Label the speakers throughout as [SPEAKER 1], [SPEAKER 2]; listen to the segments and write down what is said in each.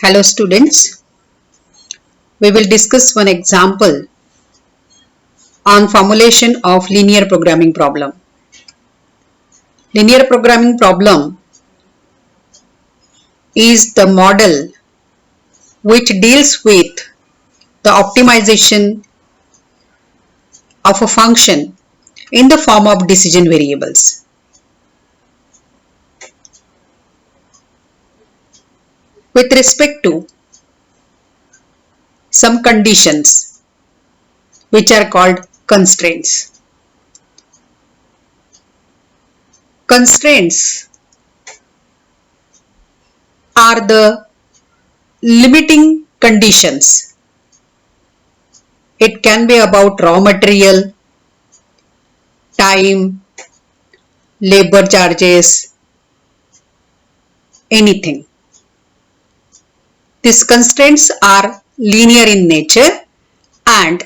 [SPEAKER 1] Hello students, we will discuss one example on formulation of linear programming problem. Linear programming problem is the model which deals with the optimization of a function in the form of decision variables. With respect to some conditions which are called constraints. Constraints are the limiting conditions. It can be about raw material, time, labor charges, anything. These constraints are linear in nature and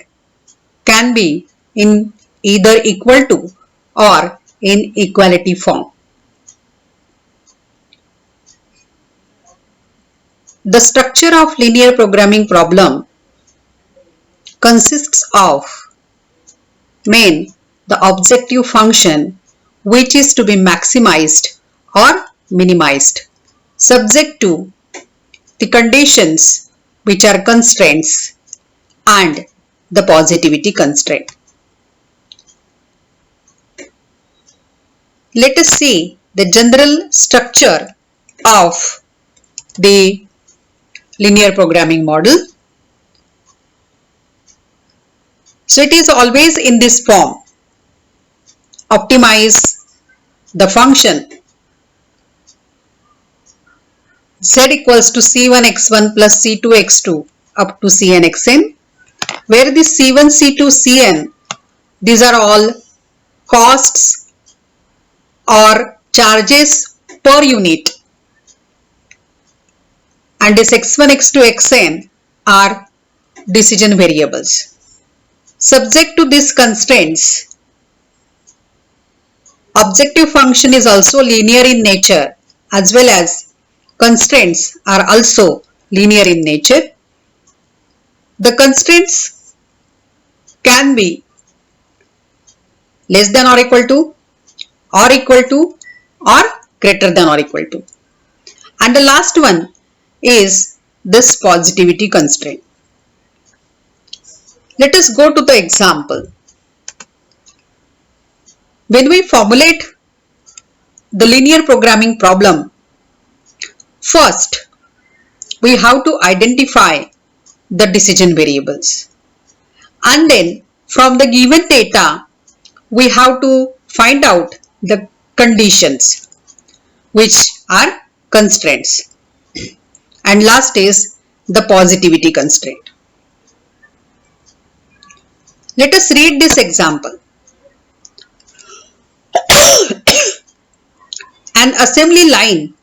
[SPEAKER 1] can be in either equal to or in equality form. The structure of linear programming problem consists of main the objective function which is to be maximized or minimized, subject to the conditions which are constraints and the positivity constraint. Let us see the general structure of the linear programming model. So it is always in this form. Optimize the function z equals to c1 x1 plus c2 x2 up to cn xn, where this c1, c2, cn, these are all costs or charges per unit, and this x1, x2, xn are decision variables. Subject to these constraints, objective function is also linear in nature as well as constraints are also linear in nature. The constraints can be less than or equal to or greater than or equal to. And the last one is this positivity constraint. Let us go to the example. When we formulate the linear programming problem, first we have to identify the decision variables, and then from the given data we have to find out the conditions which are constraints, and last is the positivity constraint. Let us read this example. An assembly line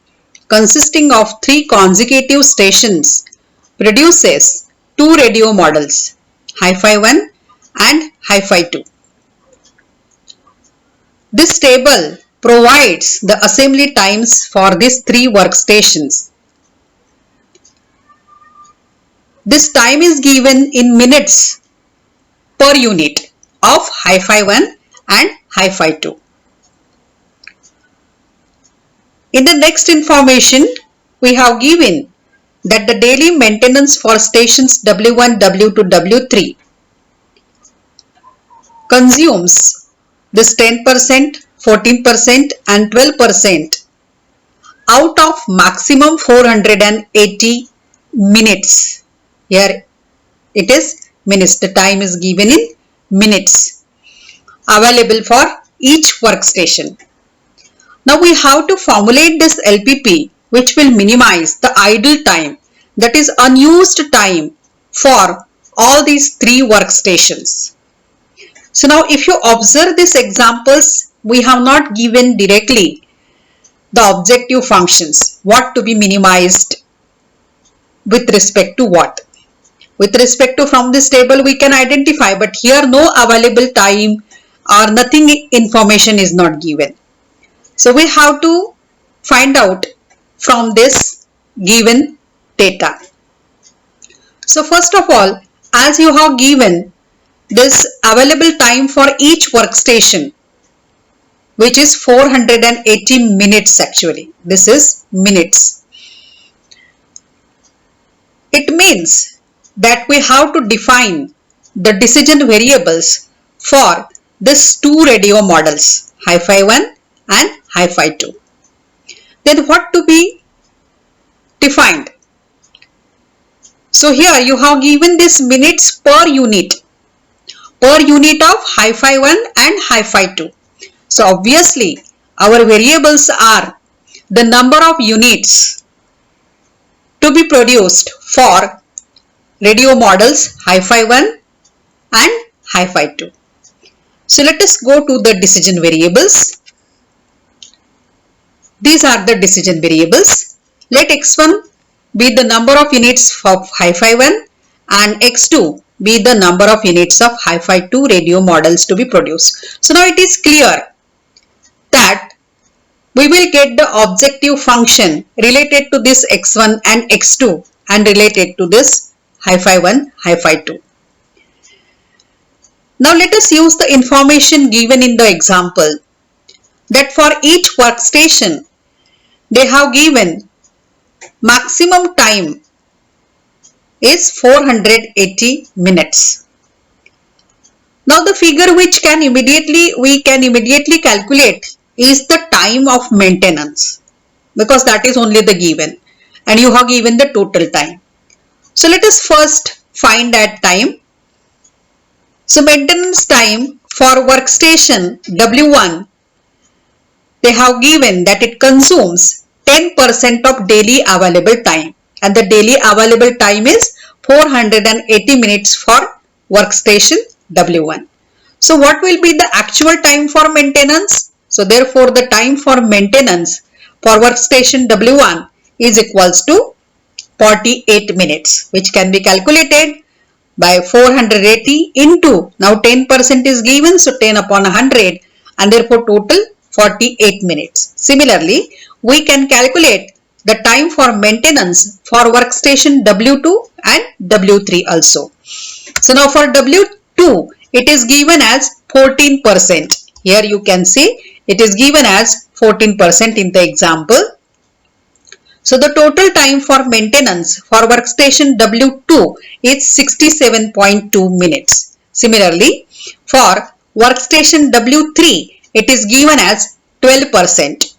[SPEAKER 1] consisting of 3 consecutive stations produces 2 radio models, Hi-Fi 1 and Hi-Fi 2. This table provides the assembly times for these 3 workstations. This time is given in minutes per unit of Hi-Fi 1 and Hi-Fi 2. In the next information, we have given that the daily maintenance for stations W1, W2, W3 consumes this 10%, 14% and 12% out of maximum 480 minutes. Here it is minutes. The time is given in minutes available for each workstation. Now we have to formulate this LPP which will minimize the idle time, that is unused time, for all these 3 workstations. So now if you observe these examples, we have not given directly the objective functions, what to be minimized with respect to what. With respect to from this table we can identify, but here no available time or nothing information is not given. So we have to find out from this given data. So first of all, as you have given this available time for each workstation, which is 480 minutes actually. This is minutes. It means that we have to define the decision variables for these two radio models, Hi-Fi 1 and Hi-Fi 2. Then what to be defined? So here you have given this minutes per unit of Hi-Fi 1 and Hi-Fi 2. So obviously our variables are the number of units to be produced for radio models Hi-Fi 1 and Hi-Fi 2. So let us go to the decision variables. These are the decision variables. Let x1 be the number of units of Hi-Fi 1 and x2 be the number of units of Hi-Fi 2 radio models to be produced. So now it is clear that we will get the objective function related to this x1 and x2 and related to this Hi-Fi 1, Hi-Fi 2. Now let us use the information given in the example that for each workstation they have given maximum time is 480 minutes. Now the figure which we can immediately calculate is the time of maintenance, because that is only the given and you have given the total time. So let us first find that time. So maintenance time for workstation W1, they have given that it consumes 10% of daily available time, and the daily available time is 480 minutes for workstation W1. So what will be the actual time for maintenance? So therefore the time for maintenance for workstation W1 is equals to 48 minutes, which can be calculated by 480 into, now 10% is given, so 10 upon 100, and therefore total 48 minutes. Similarly, we can calculate the time for maintenance for workstation W2 and W3 also. So now for W2, it is given as 14%. Here you can see it is given as 14% in the example. So the total time for maintenance for workstation W2 is 67.2 minutes. Similarly, for workstation W3, it is given as 12%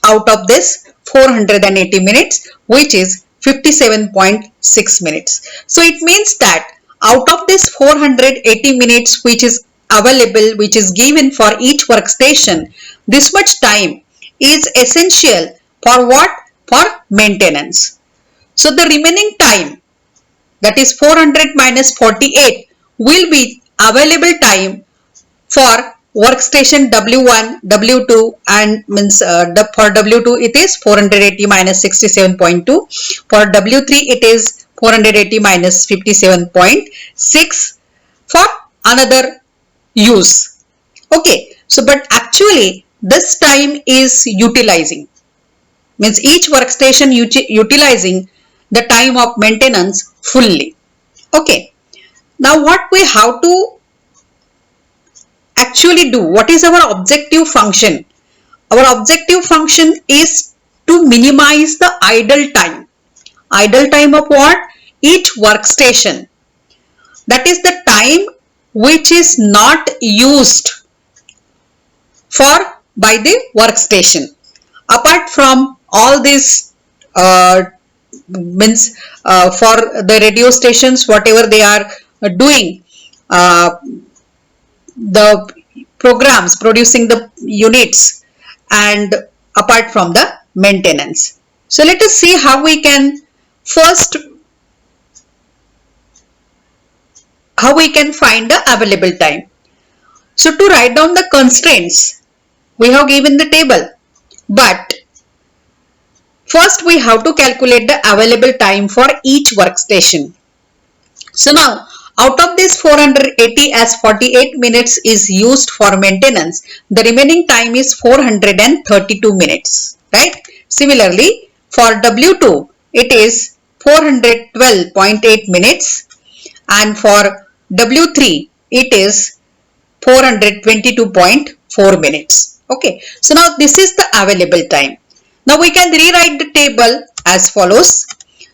[SPEAKER 1] out of this 480 minutes, which is 57.6 minutes. So it means that out of this 480 minutes which is available, which is given for each workstation, this much time is essential for what? For maintenance. So the remaining time, that is 400 minus 48, will be available time for workstation W1, W2, and means for W2 it is 480 minus 67.2. For W3 it is 480 minus 57.6 for another use. Okay, so but actually this time is utilizing, means each workstation utilizing the time of maintenance fully. Okay, now what we have to actually do, what is our objective function? Our objective function is to minimize the idle time. Idle time of what? Each workstation. That is the time which is not used for by the workstation. Apart from all these means for the radio stations, whatever they are doing, the programs producing the units, and apart from the maintenance. So let us see how we can first find the available time. So to write down the constraints, we have given the table, but first we have to calculate the available time for each workstation. So now out of this 480, as 48 minutes is used for maintenance, the remaining time is 432 minutes, right? Similarly, for W2, it is 412.8 minutes, and for W3 it is 422.4 minutes. Okay, so now this is the available time. Now we can rewrite the table as follows.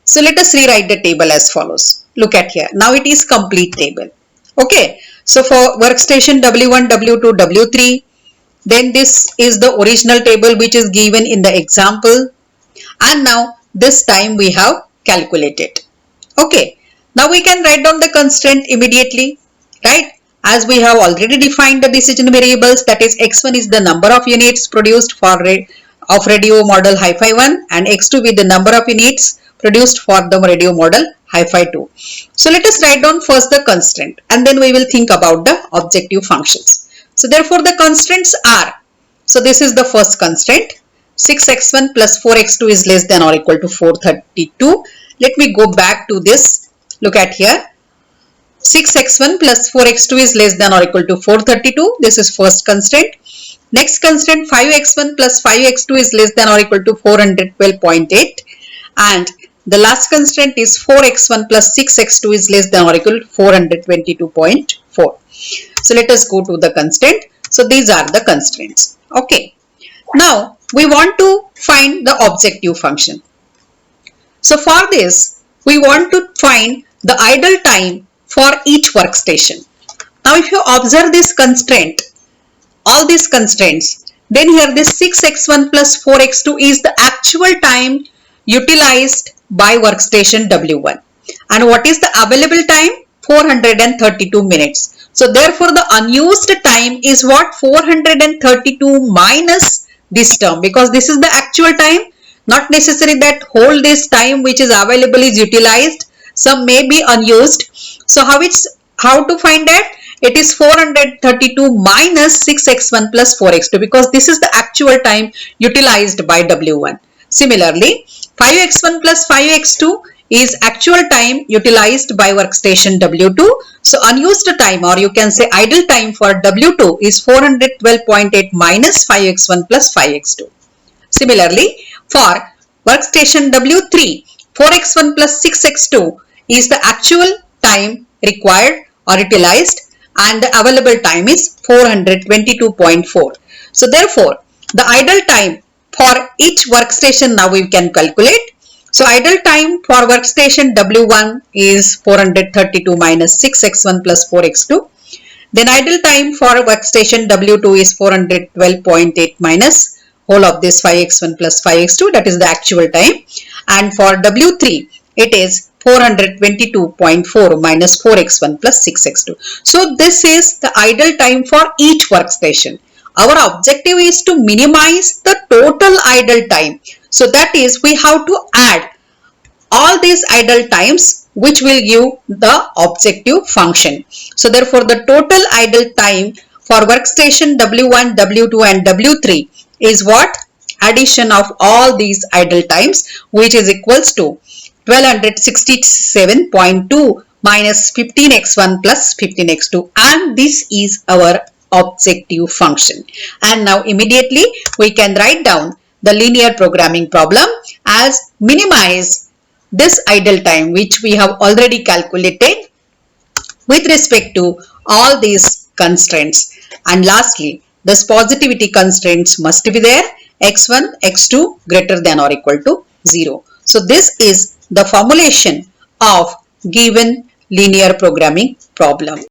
[SPEAKER 1] So let us rewrite the table as follows. Look at here. Now it is complete table. Okay, so for workstation W1, W2, W3, then this is the original table which is given in the example, and now this time we have calculated. Okay, now we can write down the constraint immediately, right? As we have already defined the decision variables, that is x1 is the number of units produced for of radio model Hi-Fi 1, and x2 with the number of units produced for the radio model Hi-Fi 2. So let us write down first the constraint, and then we will think about the objective functions. So therefore the constraints are, so this is the first constraint, 6x1 plus 4x2 is less than or equal to 432. Let me go back to this. Look at here. 6x1 plus 4x2 is less than or equal to 432. This is first constraint. Next constraint, 5x1 plus 5x2 is less than or equal to 412.8. And the last constraint is 4x1 plus 6x2 is less than or equal to 422.4. So let us go to the constraint. So these are the constraints. Okay. Now we want to find the objective function. So for this, we want to find the idle time for each workstation. Now if you observe this constraint, all these constraints, then here this 6x1 plus 4x2 is the actual time utilized by workstation W1. And what is the available time? 432 minutes. So therefore the unused time is what? 432 minus this term, because this is the actual time. Not necessary that whole this time which is available is utilized. Some may be unused. So how to find that? It is 432 minus 6x1 plus 4x2, because this is the actual time utilized by W1. Similarly, 5x1 plus 5x2 is actual time utilized by workstation W2. So unused time, or you can say idle time for W2 is 412.8 minus 5x1 plus 5x2. Similarly, for workstation W3, 4x1 plus 6x2 is the actual time required or utilized, and the available time is 422.4. So therefore, the idle time for each workstation now we can calculate. So idle time for workstation W1 is 432 minus 6x1 plus 4x2. Then idle time for workstation W2 is 412.8 minus whole of this 5x1 plus 5x2, that is the actual time. And for W3, it is 422.4 minus 4x1 plus 6x2. So this is the idle time for each workstation. Our objective is to minimize the total idle time. So that is, we have to add all these idle times which will give the objective function. So therefore the total idle time for workstation W1, W2 and W3 is what? Addition of all these idle times, which is equals to 1267.2 minus 15x1 plus 15x2, and this is our objective function. And now immediately we can write down the linear programming problem as minimize this idle time which we have already calculated with respect to all these constraints. And lastly, this positivity constraints must be there, x1, x2 greater than or equal to 0. So this is the formulation of given linear programming problem.